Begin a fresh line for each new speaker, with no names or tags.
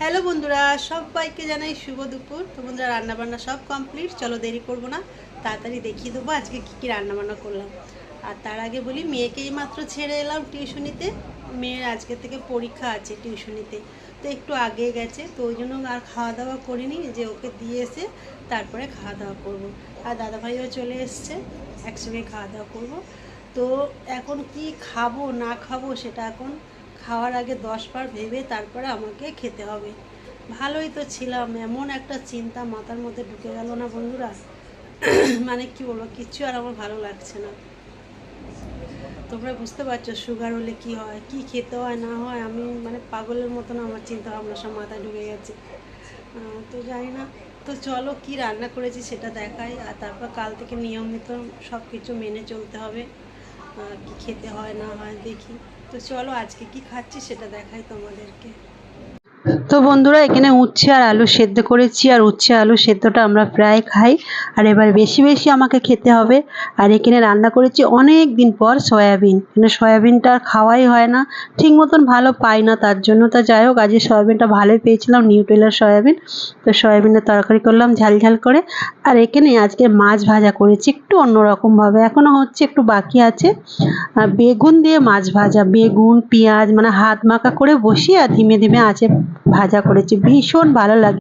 Hello বন্ধুরা, সবাইকে জানাই শুভ দুপুর। তো বন্ধুরা, রান্নাবান্না সব কমপ্লিট। চলো দেরি করব না, তাড়াতাড়ি দেখিয়ে দেবো আজকে কী কী রান্নাবান্না করলাম। আর তার আগে বলি, মেয়েকেই মাত্র ছেড়ে এলাম টিউশনিতে। মেয়ের আজকে থেকে পরীক্ষা আছে টিউশনিতে, তো একটু আগে গেছে, তো ওই জন্য আর খাওয়া দাওয়া করিনি, যে ওকে দিয়ে এসে তারপরে খাওয়া দাওয়া করব। আর দাদাভাইও চলে এসছে, একসঙ্গে খাওয়া দাওয়া করব। তো এখন কি খাবো না খাবো সেটা এখন খাওয়ার আগে 10 বার ভেবে তারপরে আমাকে খেতে হবে। ভালোই তো ছিলাম, এমন একটা চিন্তা মাথার মধ্যে ঢুকে গেল না বন্ধুরা, মানে কি বলবো, কিচ্ছু আর আমার ভালো লাগছে না। তোমরা বুঝতে পারছো সুগার হলে কি হয়, কি খেতে হয় না হয়, আমি মানে পাগলের মতন আমার চিন্তা ভাবনা সব মাথায় ঢুকে গেছে। তো জানি না। তো চলো কি রান্না করেছি সেটা দেখাই, আর তারপর কাল থেকে নিয়মিত সব কিছু মেনে চলতে হবে। কি খেতে হয় না হয় দেখি। তো চলো আজকে কি খাচ্ছি সেটা দেখাই তোমাদেরকে। তো বন্ধুরা, এখানে উচ্ছে আর আলু সেদ্ধ করেছি, আর উচ্ছে আলু সেদ্ধটা আমরা প্রায় খাই, আর এবার বেশি বেশি আমাকে খেতে হবে। আর এখানে রান্না করেছি অনেক দিন পর সয়াবিন, মানে সয়াবিনটা আর খাওয়াই হয় না, ঠিক মতন ভালো পাই না, তার জন্য। তা যাই হোক, আজকে সয়াবিনটা ভালোই পেয়েছিলাম, নিউট্রেলার সয়াবিন। তো সয়াবিনের তরকারি করলাম ঝাল ঝাল করে। আর এখানে আজকে মাছ ভাজা করেছি একটু অন্যরকমভাবে, এখনও হচ্ছে, একটু বাকি আছে। বেগুন দিয়ে মাছ ভাজা, বেগুন পেঁয়াজ মানে হাত মাখা করে বসিয়ে আর ধিমে ধিমে আঁচে ভাজা করেছি, ভীষণ ভালো লাগে।